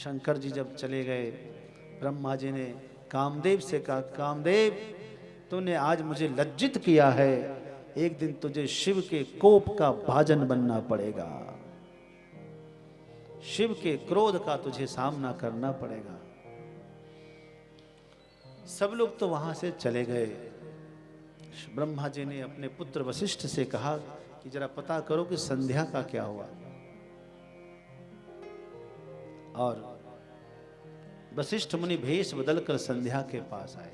शंकर जी जब चले गए, ब्रह्मा जी ने कामदेव से कहा, कामदेव तूने आज मुझे लज्जित किया है, एक दिन तुझे शिव के कोप का भाजन बनना पड़ेगा, शिव के क्रोध का तुझे सामना करना पड़ेगा। सब लोग तो वहां से चले गए। ब्रह्मा जी ने अपने पुत्र वशिष्ठ से कहा कि जरा पता करो कि संध्या का क्या हुआ। और वशिष्ठ मुनि भेष बदलकर संध्या के पास आए।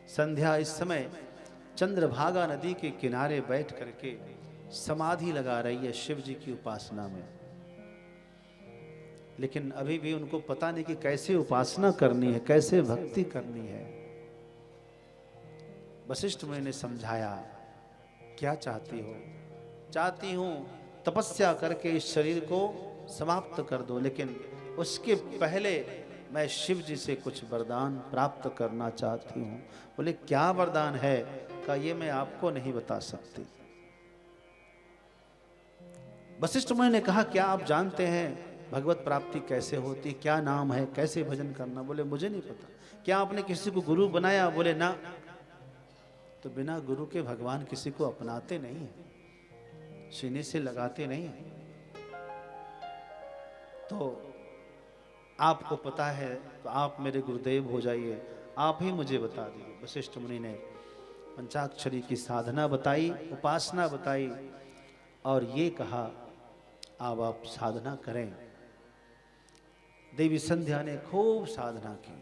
संध्या इस समय चंद्रभागा नदी के किनारे बैठ करके समाधि लगा रही है शिव जी की उपासना में। लेकिन अभी भी उनको पता नहीं कि कैसे उपासना करनी है, कैसे भक्ति करनी है। वशिष्ठ मुनि ने समझाया, क्या चाहती हो? चाहती हूं तपस्या करके इस शरीर को समाप्त कर दो, लेकिन उसके पहले मैं शिव जी से कुछ वरदान प्राप्त करना चाहती हूँ। बोले क्या वरदान है? का ये मैं आपको नहीं बता सकती। वशिष्ठ मुनि ने कहा, क्या आप जानते हैं भगवत प्राप्ति कैसे होती, क्या नाम है, कैसे भजन करना? बोले मुझे नहीं पता। क्या आपने किसी को गुरु बनाया? बोले ना। तो बिना गुरु के भगवान किसी को अपनाते नहीं है, सीने से लगाते नहीं है। तो आपको पता है तो आप मेरे गुरुदेव हो जाइए, आप ही मुझे बता दीजिए। वशिष्ठ मुनि ने पंचाक्षरी की साधना बताई, उपासना बताई और ये कहा अब आप साधना करें। देवी संध्या ने खूब साधना की।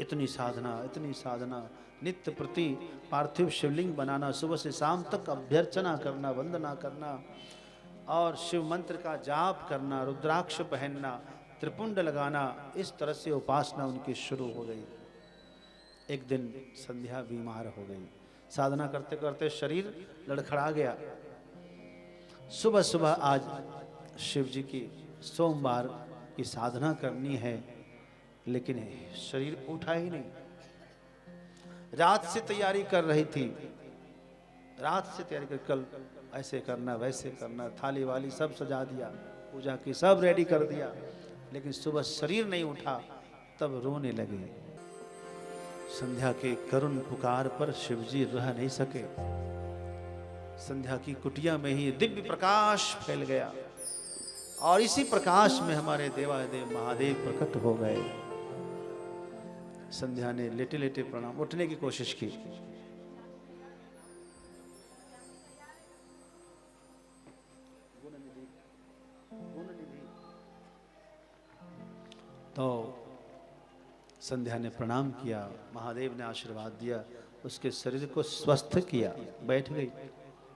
इतनी साधना, नित्य प्रति पार्थिव शिवलिंग बनाना, सुबह से शाम तक अभ्यर्चना करना, वंदना करना और शिव मंत्र का जाप करना, रुद्राक्ष पहनना, त्रिपुंड लगाना, इस तरह से उपासना उनकी शुरू हो गई। एक दिन संध्या बीमार हो गई। साधना करते करते शरीर लड़खड़ा गया। सुबह सुबह आज शिव जी की सोमवार की साधना करनी है, लेकिन शरीर उठा ही नहीं। रात से तैयारी कर रही थी, रात से तैयारी कर, कल ऐसे करना वैसे करना, थाली वाली सब सजा दिया, पूजा की सब रेडी कर दिया, लेकिन सुबह शरीर नहीं उठा। तब रोने लगे। संध्या के करुण पुकार पर शिवजी रह नहीं सके। संध्या की कुटिया में ही दिव्य प्रकाश फैल गया और इसी प्रकाश में हमारे देवादेव महादेव प्रकट हो गए। संध्या ने लेटे लेटे प्रणाम, उठने की कोशिश की। तो संध्या ने प्रणाम किया, महादेव ने आशीर्वाद दिया, उसके शरीर को स्वस्थ किया, बैठ गई,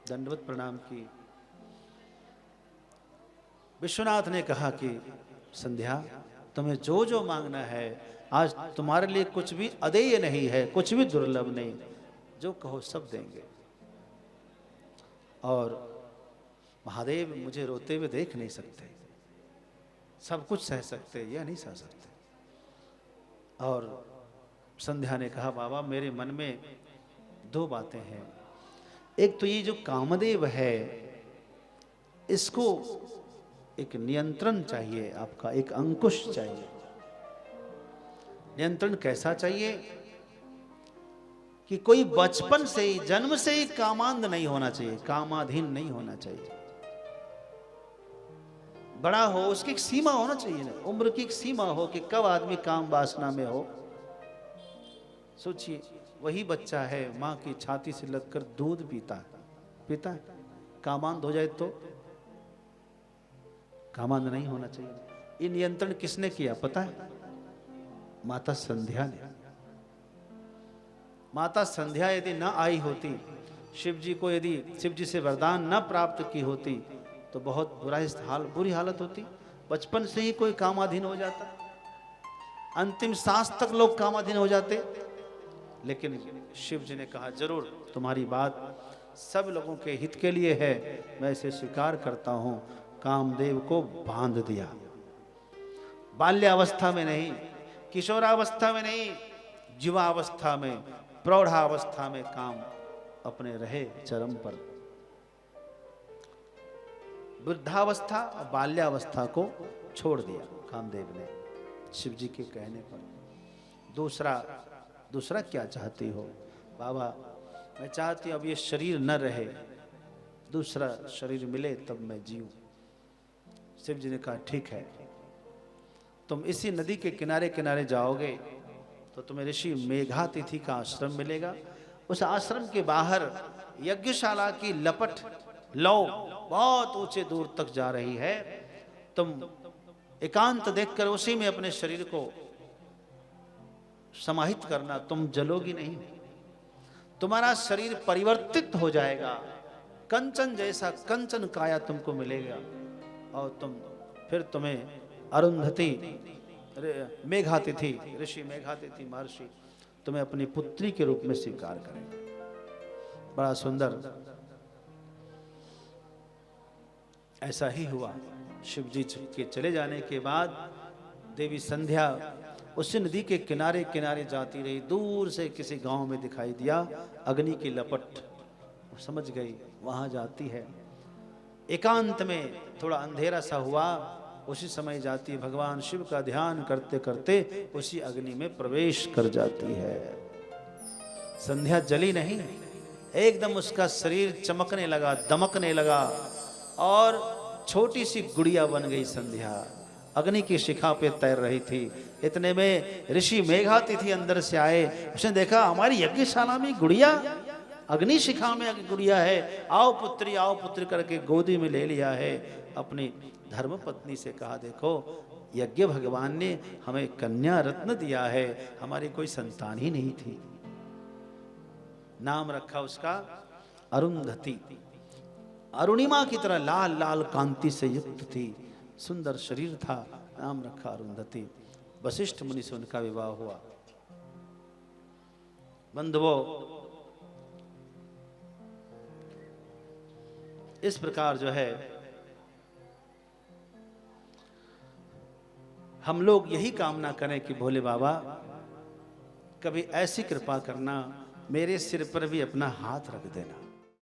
दंडवत प्रणाम की। विश्वनाथ ने कहा कि संध्या तुम्हें जो जो मांगना है, आज तुम्हारे लिए कुछ भी अदेय नहीं है, कुछ भी दुर्लभ नहीं, जो कहो सब देंगे। और महादेव मुझे रोते हुए देख नहीं सकते, सब कुछ सह सकते, यह नहीं सह सकते। और संध्या ने कहा, बाबा मेरे मन में दो बातें हैं। एक तो ये जो कामदेव है, इसको एक नियंत्रण चाहिए, आपका एक अंकुश चाहिए। नियंत्रण कैसा चाहिए कि कोई बचपन से ही, जन्म से ही कामांध नहीं होना चाहिए, कामाधीन नहीं होना चाहिए। बड़ा हो, उसकी एक सीमा होना चाहिए ना, उम्र की एक सीमा हो कि कब आदमी काम वासना में हो। सोचिए, वही बच्चा है माँ की छाती से लगकर दूध पीता है, कामांध हो जाए तो कामांध नहीं होना चाहिए। ये नियंत्रण किसने किया पता है? माता संध्या ने। माता संध्या यदि न आई होती, शिव जी को यदि शिव जी से वरदान न प्राप्त की होती, तो बहुत बुरी हालत होती। बचपन से ही कोई कामाधीन हो जाता, अंतिम सांस तक लोग कामाधीन हो जाते। लेकिन शिव जी ने कहा, जरूर तुम्हारी बात सब लोगों के हित के लिए है, मैं इसे स्वीकार करता हूं। कामदेव को बांध दिया। बाल्यावस्था में नहीं, किशोरावस्था में नहीं, युवावस्था में, प्रौढ़ावस्था में काम अपने रहे चरम पर। वृद्धावस्था और बाल्यावस्था को छोड़ दिया कामदेव ने शिव जी के कहने पर। दूसरा क्या चाहती हो? बाबा मैं चाहती हूँ अब ये शरीर न रहे, दूसरा शरीर मिले तब मैं जीऊं। शिव जी ने कहा ठीक है, तुम इसी नदी के किनारे किनारे जाओगे तो तुम्हें ऋषि मेघातिथि का आश्रम मिलेगा। उस आश्रम के बाहर यज्ञशाला की लपट लौ बहुत ऊंचे दूर तक जा रही है। तुम एकांत देखकर उसी में अपने शरीर को समाहित करना, तुम जलोगी नहीं, तुम्हारा शरीर परिवर्तित हो जाएगा, कंचन जैसा कंचन काया तुमको मिलेगा और फिर तुम्हें अरुंधति मेघातिथि ऋषि मेघातिथि महर्षि तुम्हें अपनी पुत्री के रूप में स्वीकार करेंगे। बड़ा सुंदर। ऐसा ही हुआ। शिव जी के चले जाने के बाद देवी संध्या उसी नदी के किनारे किनारे जाती रही। दूर से किसी गांव में दिखाई दिया अग्नि की लपट, समझ गई वहां जाती है। एकांत में थोड़ा अंधेरा सा हुआ, उसी समय जाती भगवान शिव का ध्यान करते करते उसी अग्नि में प्रवेश कर जाती है। संध्या जली नहीं, एकदम उसका शरीर चमकने लगा, दमकने लगा और छोटी सी गुड़िया बन गई संध्या। अग्नि की शिखा पे तैर रही थी। इतने में ऋषि मेघातिथि अंदर से आए। उसने देखा हमारी यज्ञशाला में गुड़िया, अग्नि शिखा में गुड़िया है, आओ पुत्री करके गोदी में ले लिया है। अपनी धर्म पत्नी से कहा देखो यज्ञ भगवान ने हमें कन्या रत्न दिया है, हमारी कोई संतान ही नहीं थी। नाम रखा उसका अरुंधति। अरुणिमा की तरह लाल लाल कांति से युक्त थी, सुंदर शरीर था, नाम रखा अरुंधति। वशिष्ठ मुनि से उनका विवाह हुआ। बंधुओं, इस प्रकार जो है हम लोग यही कामना करें कि भोले बाबा कभी ऐसी कृपा करना, मेरे सिर पर भी अपना हाथ रख देना।